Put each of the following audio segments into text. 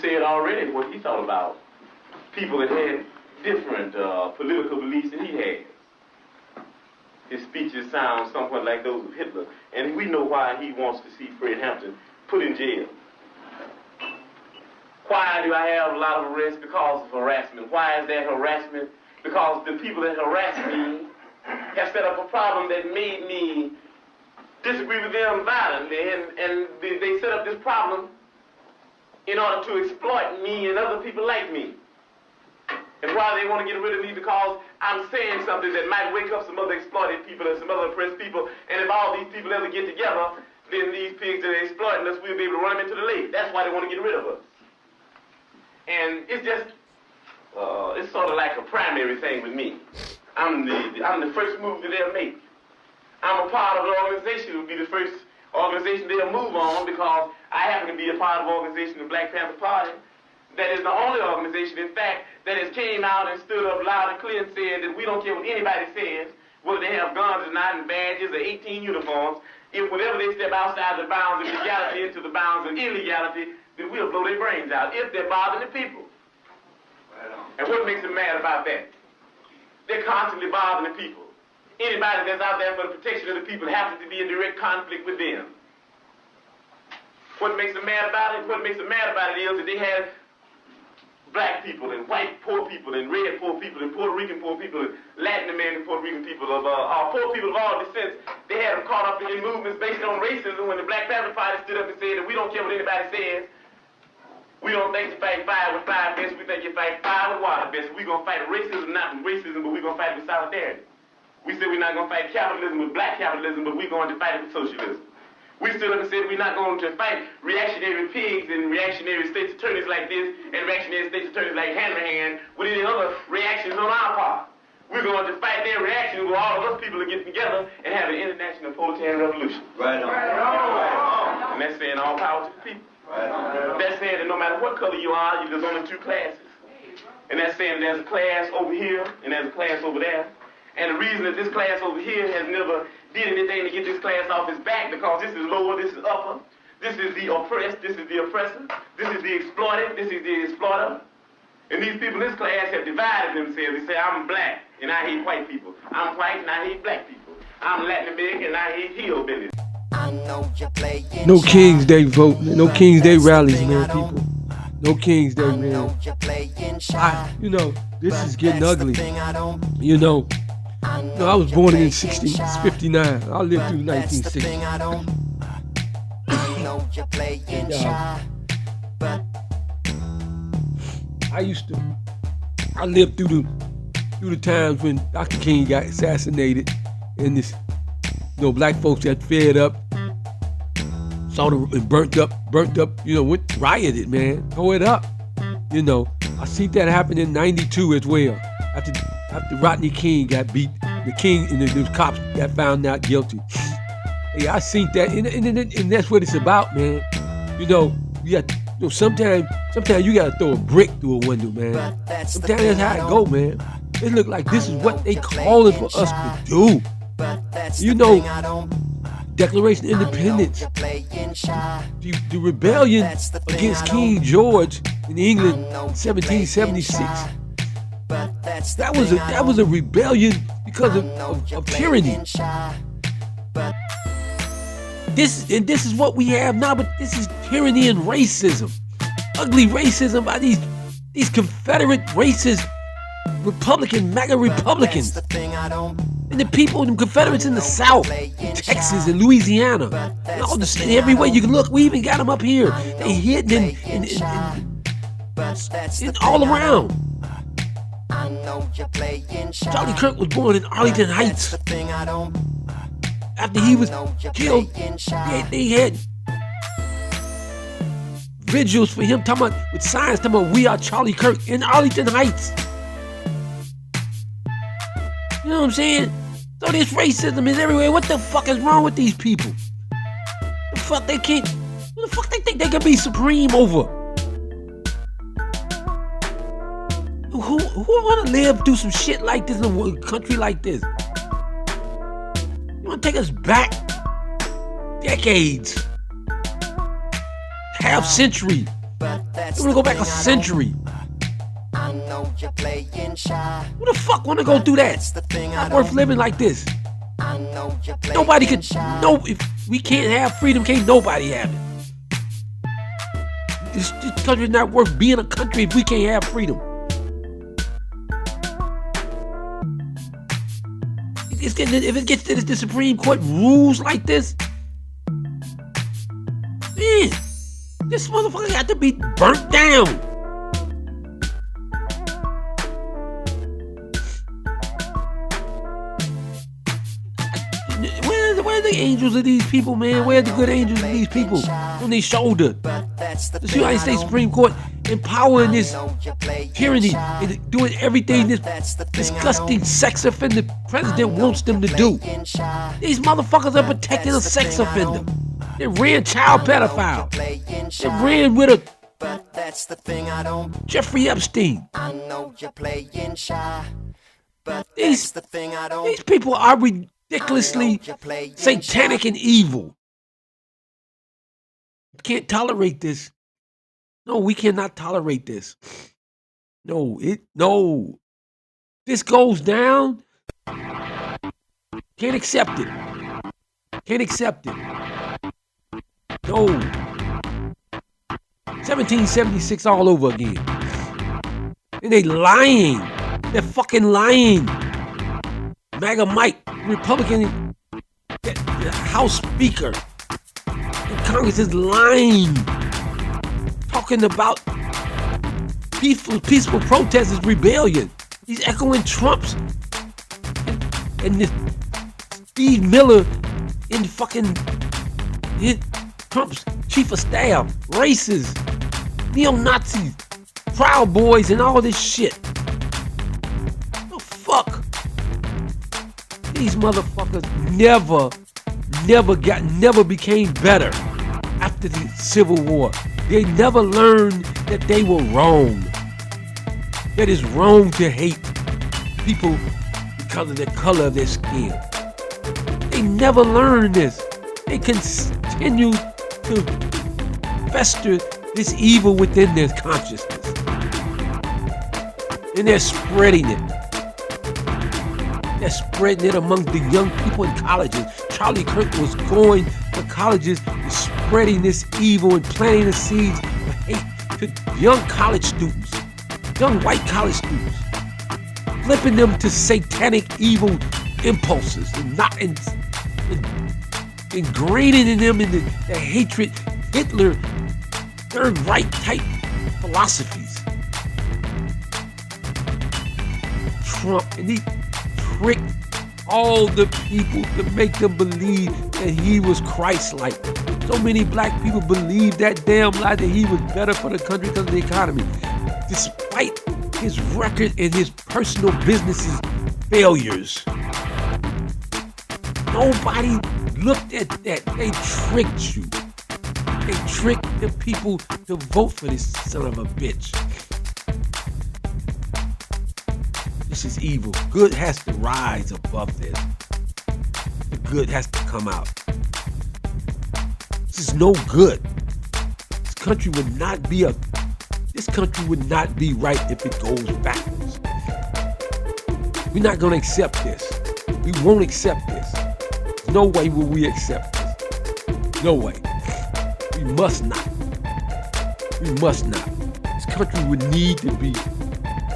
said already what he thought about people that had different political beliefs than he has. His speeches sound somewhat like those of Hitler, and we know why he wants to see Fred Hampton put in jail. Why do I have a lot of arrests? Because of harassment. Why is that harassment? Because the people that harass me have set up a problem that made me disagree with them violently, and they set up this problem in order to exploit me and other people like me. And why they want to get rid of me? Because I'm saying something that might wake up some other exploited people and some other oppressed people, and if all these people ever get together, then these pigs that are exploiting us, we'll be able to run them into the lake. That's why they want to get rid of us. And it's just, it's sort of like a primary thing with me. I'm the first move that they'll make. I'm a part of the organization. It will be the first organization they'll move on, because I happen to be a part of the organization, the Black Panther Party. That is the only organization, in fact, that has came out and stood up loud and clear and said that we don't care what anybody says, whether they have guns or not, and badges or 18 uniforms. If whenever they step outside the bounds of legality into the bounds of illegality, then we'll blow their brains out if they're bothering the people. Right on. And what makes them mad about that? They're constantly bothering the people. Anybody that's out there for the protection of the people happens to be in direct conflict with them. What makes them mad about it? What makes them mad about it is that they have black people and white poor people and red poor people and Puerto Rican poor people and Latin American Puerto Rican people of poor people of all descents. They had them caught up in movements based on racism when the Black Panther Party stood up and said that we don't care what anybody says. We don't think you fight fire with fire best. We think you fight fire with water best. We're going to fight racism, not with racism, but we're going to fight with solidarity. We said we're not going to fight capitalism with black capitalism, but we're going to fight it with socialism. We stood up and said we're not going to fight reactionary pigs and reactionary state's attorneys like this and reactionary state's attorneys like Hanrahan with any other reactions on our part. We're going to fight their reactions where all of us people are getting together and have an international proletarian revolution. Right on. Right on. And that's saying all power to the people. Right on. That's saying that no matter what color you are, there's only two classes. And that's saying there's a class over here and there's a class over there. And the reason that this class over here has never did anything to get this class off its back, because this is lower, this is upper, this is the oppressed, this is the oppressor, this is the exploited, this is the exploiter. And these people in this class have divided themselves. They say, I'm black and I hate white people. I'm white and I hate black people. I'm Latin American and I hate hillbillies. No King's Day vote, no King's Day rallies, man, people. No King's Day, man. This is getting ugly. I was born in 1959. I lived through 1960. I lived through the times when Dr. King got assassinated, and this, black folks got fed up, burnt up, went rioted, man, tore it up. I seen that happen in '92 as well. After Rodney King got beat, the King and the cops got found not guilty. Hey, I seen that, and that's what it's about, man. Sometimes you gotta throw a brick through a window, man. Sometimes that's how it go, man. It look like this is what they calling for us to do. Declaration of Independence, the rebellion against King George in England in 1776. That was a rebellion because of tyranny. This is what we have now, but this is tyranny and racism. Ugly racism by these Confederate racist Republican, MAGA Republicans. And the people, the Confederates in the South, in Texas and Louisiana. And all the everywhere you can look, we even got them up here. They hidden in all around. Charlie Kirk was born in Arlington Heights. After he was killed, they had vigils for him with signs talking about "We are Charlie Kirk" in Arlington Heights. You know what I'm saying? So this racism is everywhere. What the fuck is wrong with these people? What the fuck they think they can be supreme over? Who want to live through some shit like this in a country like this? You want to take us back decades, half century, You wanna go back a century. I know you're playing shy. Who the fuck wanna go do that? Not worth living like this. I know you're playing Nobody could. shy. No, if we can't have freedom, can't nobody have it. This country's not worth being a country if we can't have freedom. If it gets to the Supreme Court rules like this, man, this motherfucker got to be burnt down. Where are the angels of these people, man? Where are the good angels of these people on their shoulder? The United States Supreme Court empowering this tyranny and doing everything this disgusting sex offender president wants them to do. These motherfuckers are protecting a sex offender. They ran child pedophile. They ran with a Jeffrey Epstein. These people are ridiculously satanic and evil. Can't tolerate this. No, we cannot tolerate this. No. This goes down. Can't accept it. Can't accept it. No. 1776 all over again. And they lying. They're fucking lying. MAGA Mike, Republican House Speaker. Congress is lying, talking about peaceful protest is rebellion. He's echoing Trump's and this Steve Miller in fucking Trump's chief of staff, racists, neo-Nazis, Proud Boys, and all this shit. The fuck? These motherfuckers never became better. After the Civil War, they never learned that they were wrong. That it's wrong to hate people because of the color of their skin. They never learned this. They continue to fester this evil within their consciousness. And they're spreading it. They're spreading it among the young people in colleges. Charlie Kirk was going to colleges and spreading this evil and planting the seeds of hate to young college students, young white college students, flipping them to satanic evil impulses and not ingraining in them in the hatred, Hitler, Third Reich type philosophies. Trump, and he tricked all the people to make them believe that he was Christ-like. So many black people believed that damn lie that he was better for the country because of the economy. Despite his record and his personal businesses failures. Nobody looked at that. They tricked you. They tricked the people to vote for this son of a bitch. This is evil. Good has to rise above this. The good has to come out. This is no good. This country would not be right if it goes backwards. We're not gonna accept this. We won't accept this. There's no way will we accept this. No way. We must not. We must not. This country would need to be,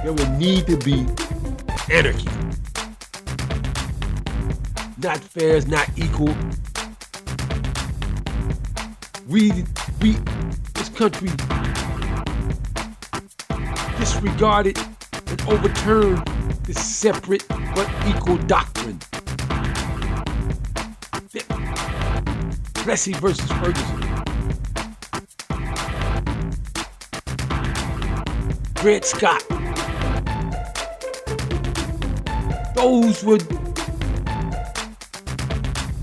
there would need to be anarchy. Not fair, is not equal. This country disregarded and overturned the separate but equal doctrine. Plessy versus Ferguson. Dred Scott. Those were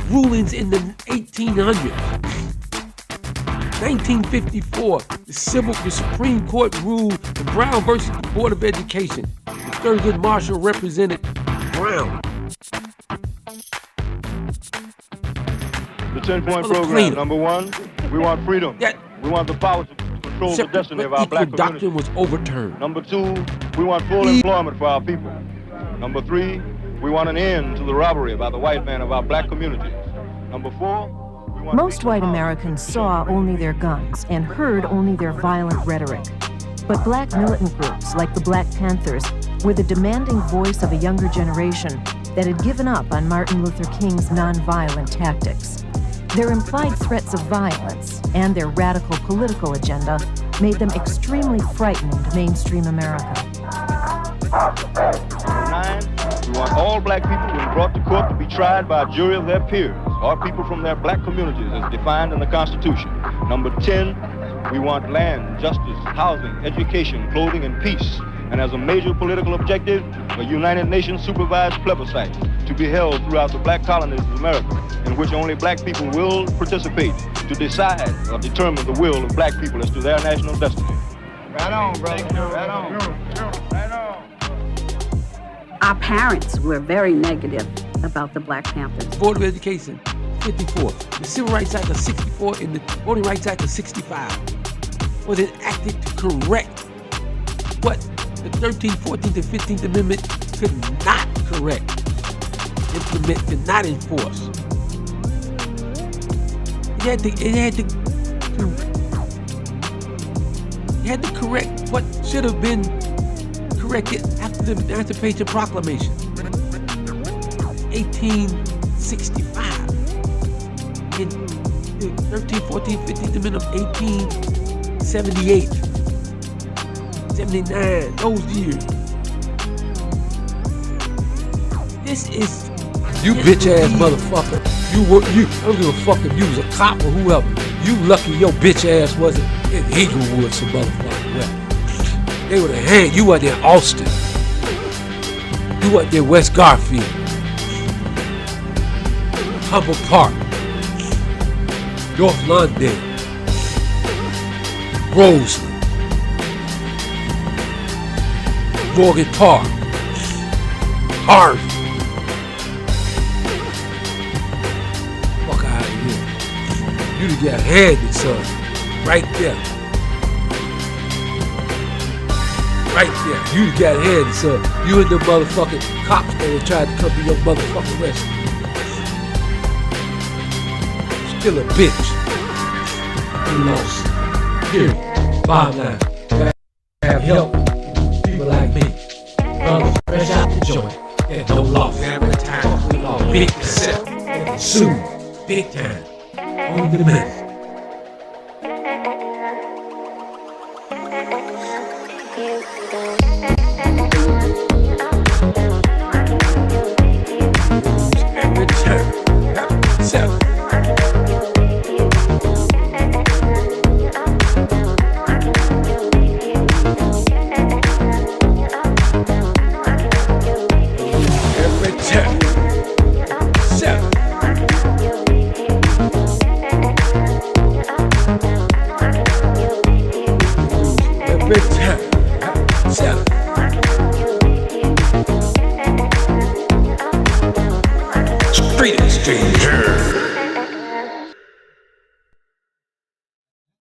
rulings in the 1800s. 1954, the Supreme Court ruled in Brown versus the Board of Education. The Thurgood Marshall represented Brown. The 10-point program. Number one, we want freedom. We want the power to control control the destiny of our Separate but black equal community. doctrine was overturned. Number 2, we want full employment for our people. Number 3, we want an end to the robbery by the white man of our black communities. Number 4, we want... Most white Americans saw only their guns and heard only their violent rhetoric. But black militant groups like the Black Panthers were the demanding voice of a younger generation that had given up on Martin Luther King's nonviolent tactics. Their implied threats of violence and their radical political agenda made them extremely frightening to mainstream America. Number 9, we want all black people when brought to court to be tried by a jury of their peers or people from their black communities as defined in the Constitution. Number 10, we want land, justice, housing, education, clothing, and peace. And as a major political objective, a United Nations supervised plebiscite to be held throughout the black colonies of America, in which only black people will participate to decide or determine the will of black people as to their national destiny. Right on, brother. Right on. Right on. Our parents were very negative about the Black Panthers. Board of Education, 54. The Civil Rights Act of 64 and the Voting Rights Act of 65 was enacted to correct what the 13th, 14th, and 15th Amendment could not correct, implement, could not enforce. It had to correct what should have been corrected after the Emancipation Proclamation, 1865. In the 13th, 14th, 15th Amendment of 1878, 79, those years. This is you bitch ass motherfucker. I don't give a fuck if you was a cop or whoever. You lucky your bitch ass wasn't in Inglewood, some motherfucker. Yeah. They would have hanged you out there in Austin. You out there West Garfield. Humble Park. North London. Roseland. Morgan Park. Harvey. Fuck out of here. You'd get handed, son. Right there. Right there. You'd get handed, son. You and the motherfucking cops that were trying to come to your motherfucking rescue. Still a bitch. You lost. Period. Bottom line. You have help. People like me. Brothers fresh out the joint. There's no loss. Every time we lost. Big cassette. Soon. Big time. On demand. Every time. Seven. Every time.